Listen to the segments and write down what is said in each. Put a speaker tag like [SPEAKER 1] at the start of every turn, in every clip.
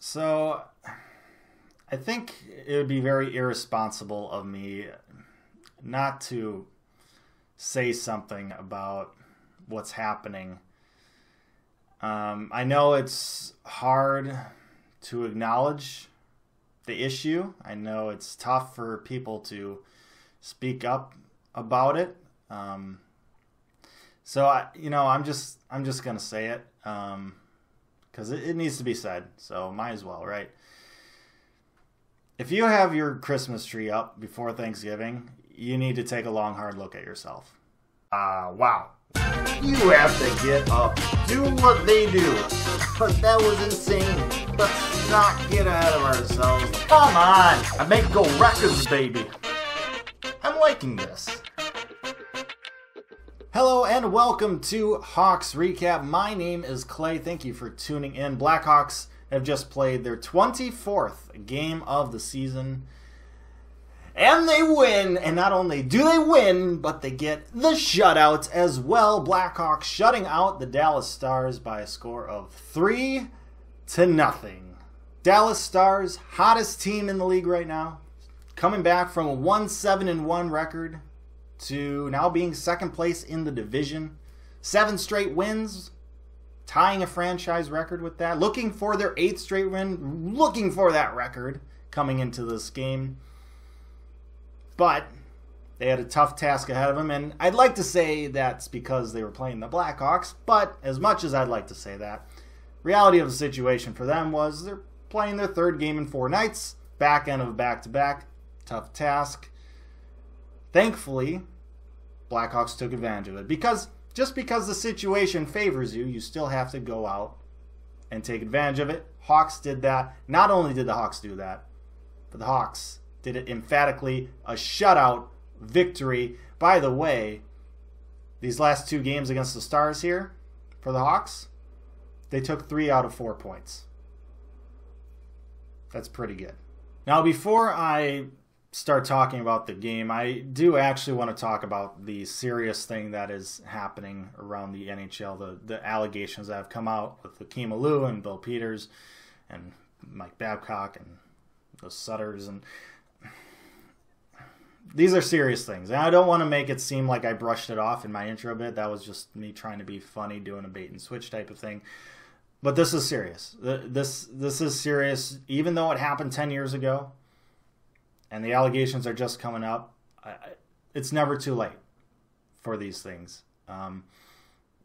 [SPEAKER 1] So I think it would be very irresponsible of me not to say something about what's happening. I know it's hard to acknowledge the issue. I know it's tough for people to speak up about it. I'm just gonna say it because it needs to be said. So might as well, right? If you have your Christmas tree up before Thanksgiving, you need to take a long, hard look at yourself.
[SPEAKER 2] Wow. You have to get up, do what they do. But that was insane. Let's not get ahead of ourselves. Come on! I make go records, baby. I'm liking this.
[SPEAKER 1] Hello and welcome to Hawks Recap. My name is Clay. Thank you for tuning in. Blackhawks have just played their 24th game of the season. And they win. And not only do they win, but they get the shutout as well. Blackhawks shutting out the Dallas Stars by a score of 3-0. Dallas Stars, hottest team in the league right now. Coming back from a 1-7-1 record to now being second place in the division. 7 straight wins, tying a franchise record with that. Looking for their 8th straight win, looking for that record coming into this game. But they had a tough task ahead of them, and I'd like to say that's because they were playing the Blackhawks, but as much as I'd like to say that, reality of the situation for them was they're playing their 3rd game in 4 nights, back end of back-to-back, tough task. Thankfully, Blackhawks took advantage of it, because just because the situation favors you, you still have to go out and take advantage of it. Hawks did that. Not only did the Hawks do that, but the Hawks did it emphatically, a shutout victory. By the way, these last 2 games against the Stars here for the Hawks, they took 3 out of 4 points. That's pretty good. Now, before I start talking about the game, I do actually want to talk about the serious thing that is happening around the NHL, the allegations that have come out with Hakeem Louie and Bill Peters and Mike Babcock and the Sutters, and these are serious things. And I don't want to make it seem like I brushed it off in my intro bit. That was just me trying to be funny, doing a bait and switch type of thing. But this is serious. This is serious. Even though it happened 10 years ago and the allegations are just coming up, it's never too late for these things.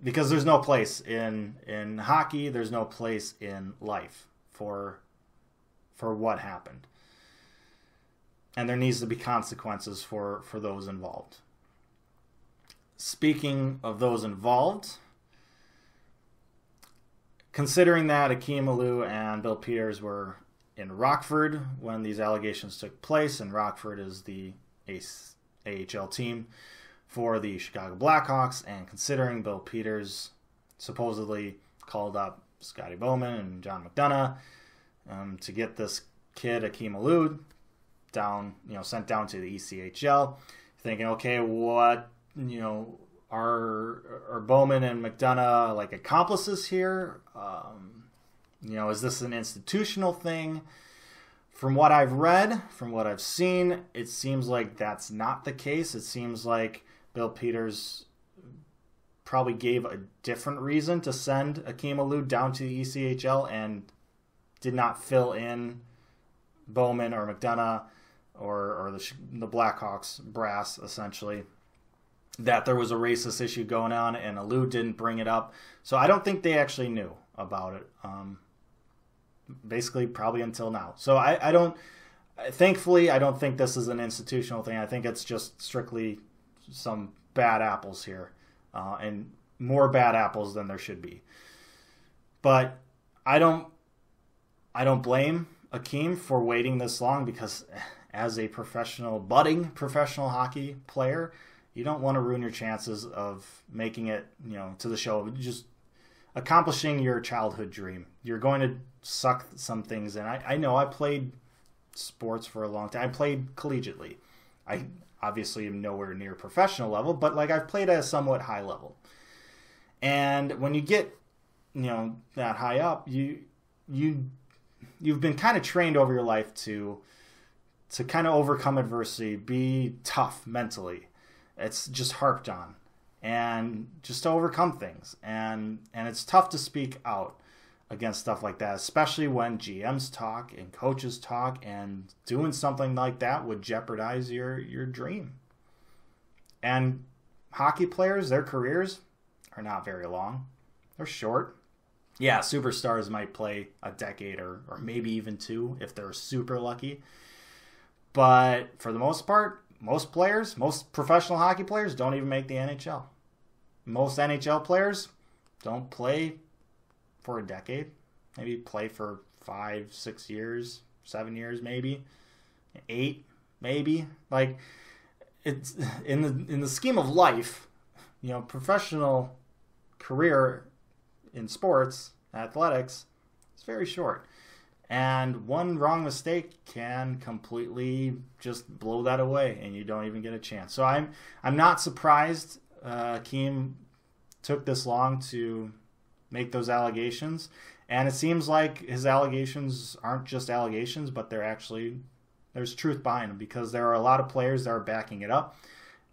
[SPEAKER 1] Because there's no place in hockey, there's no place in life for what happened. And there needs to be consequences for those involved. Speaking of those involved, considering that Hakeem Louie and Bill Peters were in Rockford when these allegations took place, and Rockford is the AHL team for the Chicago Blackhawks, and considering Bill Peters supposedly called up Scotty Bowman and John McDonough to get this kid, Hakeem Louie, sent down to the ECHL, thinking, okay, what, are Bowman and McDonough like accomplices here? Is this an institutional thing? From what I've read, from what I've seen, it seems like that's not the case. It seems like Bill Peters probably gave a different reason to send Hakeem Louie down to the ECHL and did not fill in Bowman or McDonough or the Blackhawks brass, essentially, that there was a racist issue going on, and Louie didn't bring it up. So I don't think they actually knew about it, basically probably until now. So thankfully, I don't think this is an institutional thing. I think it's just strictly some bad apples here, and more bad apples than there should be. But I don't blame Hakeem for waiting this long, because as a budding professional hockey player, you don't want to ruin your chances of making it, to the show, just accomplishing your childhood dream. You're going to suck some things in. I know I played sports for a long time. I played collegiately. I obviously am nowhere near professional level, but I've played at a somewhat high level. And when you get, that high up, you you've been kind of trained over your life to kind of overcome adversity, be tough mentally. It's just harped on, and just to overcome things. And it's tough to speak out against stuff like that, especially when GMs talk and coaches talk, and doing something like that would jeopardize your dream. And hockey players, their careers are not very long. They're short. Yeah, superstars might play a decade or maybe even 2 if they're super lucky. But for the most part, most players, most professional hockey players don't even make the NHL. Most NHL players don't play for a decade. Maybe play for 5, 6 years, 7 years maybe, 8 maybe. Like, it's in the scheme of life, professional career in sports, athletics, it's very short. And one wrong mistake can completely just blow that away, and you don't even get a chance. So I'm not surprised Keem took this long to make those allegations. And it seems like his allegations aren't just allegations, but there's truth behind them, because there are a lot of players that are backing it up.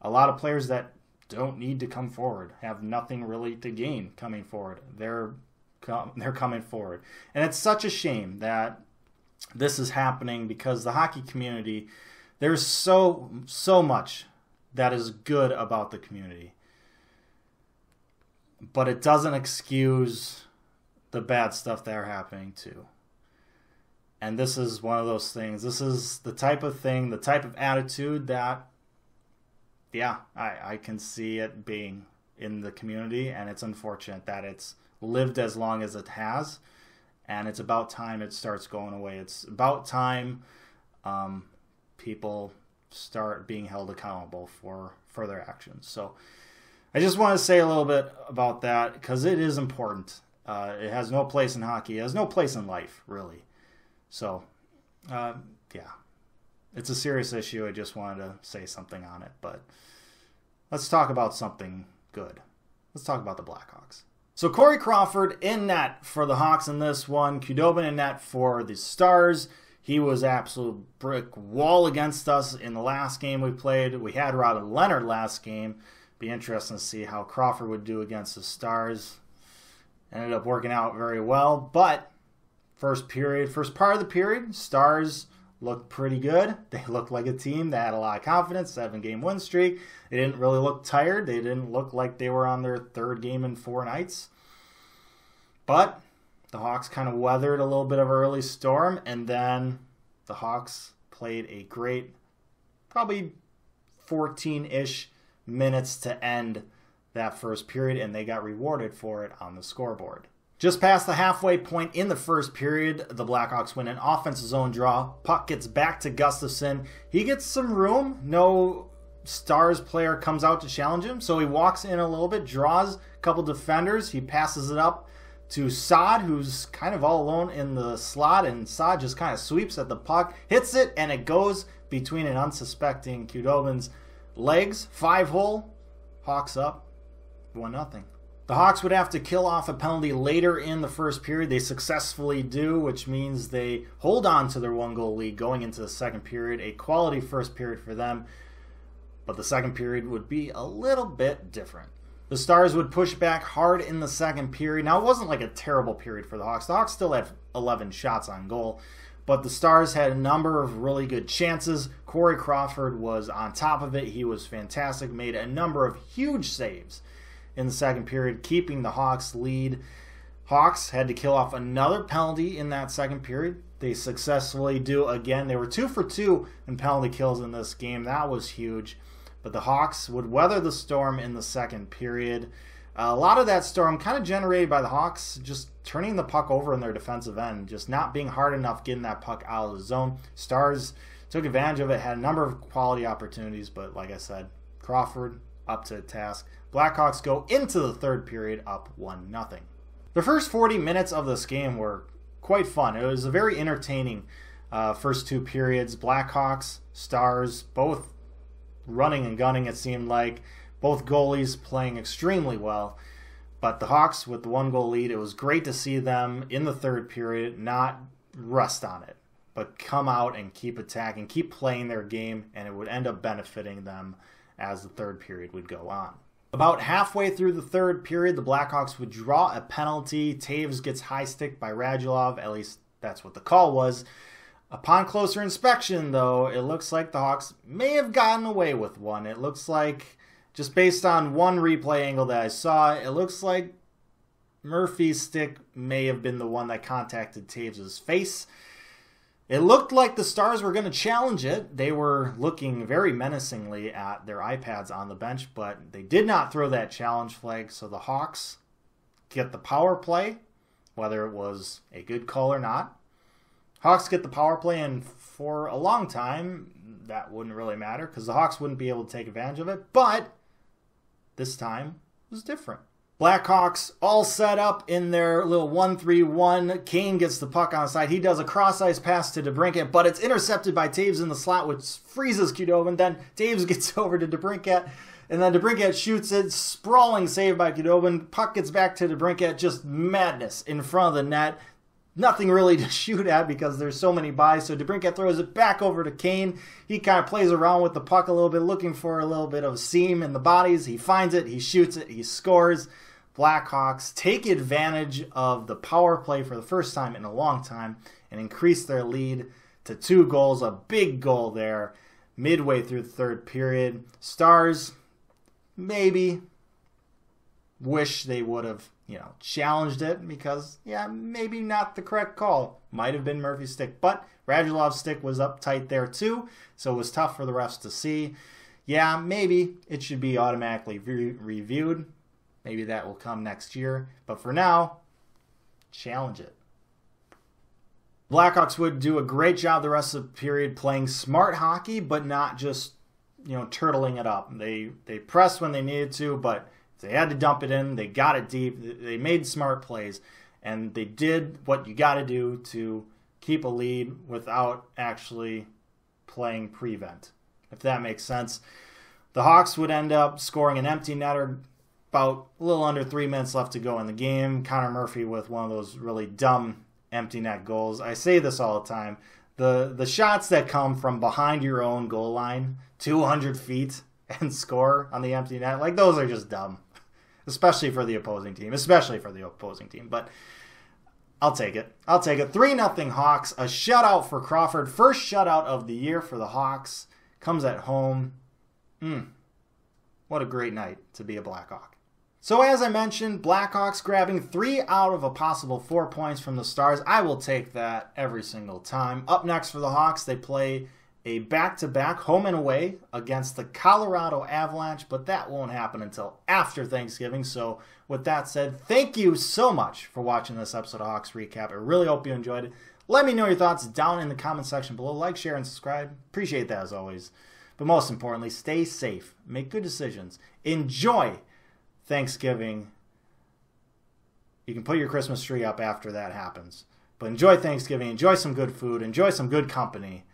[SPEAKER 1] A lot of players that don't need to come forward, have nothing really to gain coming forward. They're coming forward. And it's such a shame that this is happening, because the hockey community, there's so much that is good about the community. But it doesn't excuse the bad stuff that are happening too. And this is one of those things. This is the type of thing, the type of attitude that, I can see it being in the community, and it's unfortunate that it's lived as long as it has, and it's about time it starts going away. It's about time people start being held accountable for their actions. So I just want to say a little bit about that, because it is important. It has no place in hockey. It has no place in life, really. So, it's a serious issue. I just wanted to say something on it. But let's talk about something good. Let's talk about the Blackhawks. So Corey Crawford in net for the Hawks in this one. Khudobin in net for the Stars. He was absolute brick wall against us in the last game we played. We had Robin Leonard last game. Be interesting to see how Crawford would do against the Stars. Ended up working out very well, but first part of the period, Stars looked pretty good. They looked like a team that had a lot of confidence, 7-game win streak. They didn't really look tired. They didn't look like they were on their 3rd game in 4 nights. But the Hawks kind of weathered a little bit of an early storm, and then the Hawks played a great, probably 14-ish minutes to end that first period, and they got rewarded for it on the scoreboard. Just past the halfway point in the first period, the Blackhawks win an offensive zone draw. Puck gets back to Gustafsson. He gets some room. No Stars player comes out to challenge him, so he walks in a little bit, draws a couple defenders. He passes it up to Saad, who's kind of all alone in the slot, and Saad just kind of sweeps at the puck, hits it, and it goes between an unsuspecting Khudobin's legs. 5-hole. Hawks up 1-0. The Hawks would have to kill off a penalty later in the first period. They successfully do, which means they hold on to their 1-goal lead going into the second period. A quality first period for them, but the second period would be a little bit different. The Stars would push back hard in the second period. Now, it wasn't like a terrible period for the Hawks. The Hawks still had 11 shots on goal, but the Stars had a number of really good chances. Corey Crawford was on top of it. He was fantastic, made a number of huge saves in the second period, keeping the Hawks lead. Hawks had to kill off another penalty in that second period. They successfully do again. They were 2 for 2 in penalty kills in this game. That was huge. But the Hawks would weather the storm in the second period. A lot of that storm kind of generated by the Hawks just turning the puck over in their defensive end, just not being hard enough getting that puck out of the zone. Stars took advantage of it, had a number of quality opportunities, but like I said, Crawford up to the task. Blackhawks go into the third period up 1-0. The first 40 minutes of this game were quite fun. It was a very entertaining first 2 periods. Blackhawks, Stars, both running and gunning, it seemed like. Both goalies playing extremely well. But the Hawks with the 1-goal lead, it was great to see them in the third period not rest on it, but come out and keep attacking, keep playing their game, and it would end up benefiting them as the third period would go on. About halfway through the third period, the Blackhawks would draw a penalty. Taves gets high stick by Radulov, at least that's what the call was. Upon closer inspection, though, it looks like the Hawks may have gotten away with one. It looks like, just based on one replay angle that I saw, it looks like Murphy's stick may have been the one that contacted Taves' face. It looked like the Stars were going to challenge it. They were looking very menacingly at their iPads on the bench, but they did not throw that challenge flag, so the Hawks get the power play, whether it was a good call or not. Hawks get the power play, and for a long time, that wouldn't really matter because the Hawks wouldn't be able to take advantage of it, but this time it was different. Blackhawks all set up in their little 1-3-1. Kane gets the puck on the side. He does a cross-ice pass to DeBrincat, but it's intercepted by Taves in the slot, which freezes Khudobin. Then Taves gets over to DeBrincat, and then DeBrincat shoots it. Sprawling save by Khudobin. Puck gets back to DeBrincat. Just madness in front of the net. Nothing really to shoot at because there's so many buys. So DeBrincat throws it back over to Kane. He kind of plays around with the puck a little bit, looking for a little bit of seam in the bodies. He finds it. He shoots it. He scores. Blackhawks take advantage of the power play for the first time in a long time and increase their lead to 2 goals. A big goal there midway through the third period. Stars maybe wish they would have, challenged it because, maybe not the correct call. Might have been Murphy's stick, but Radulov's stick was up tight there too, so it was tough for the refs to see. Maybe it should be automatically reviewed. Maybe that will come next year. But for now, challenge it. Blackhawks would do a great job the rest of the period playing smart hockey, but not just, turtling it up. They pressed when they needed to, but if they had to dump it in, they got it deep. They made smart plays, and they did what you got to do to keep a lead without actually playing prevent, if that makes sense. The Hawks would end up scoring an empty netter about a little under 3 minutes left to go in the game. Connor Murphy with one of those really dumb empty net goals. I say this all the time. The shots that come from behind your own goal line, 200 feet, and score on the empty net, like those are just dumb. Especially for the opposing team. But I'll take it. 3-0 Hawks. A shutout for Crawford. First shutout of the year for the Hawks. Comes at home. What a great night to be a Blackhawk. So as I mentioned, Blackhawks grabbing 3 out of a possible 4 points from the Stars. I will take that every single time. Up next for the Hawks, they play a back-to-back home and away against the Colorado Avalanche, but that won't happen until after Thanksgiving. So with that said, thank you so much for watching this episode of Hawks Recap. I really hope you enjoyed it. Let me know your thoughts down in the comment section below. Like, share, and subscribe. Appreciate that as always. But most importantly, stay safe. Make good decisions. Enjoy Thanksgiving. You can put your Christmas tree up after that happens. But enjoy Thanksgiving. Enjoy some good food. Enjoy some good company.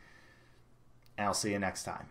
[SPEAKER 1] And I'll see you next time.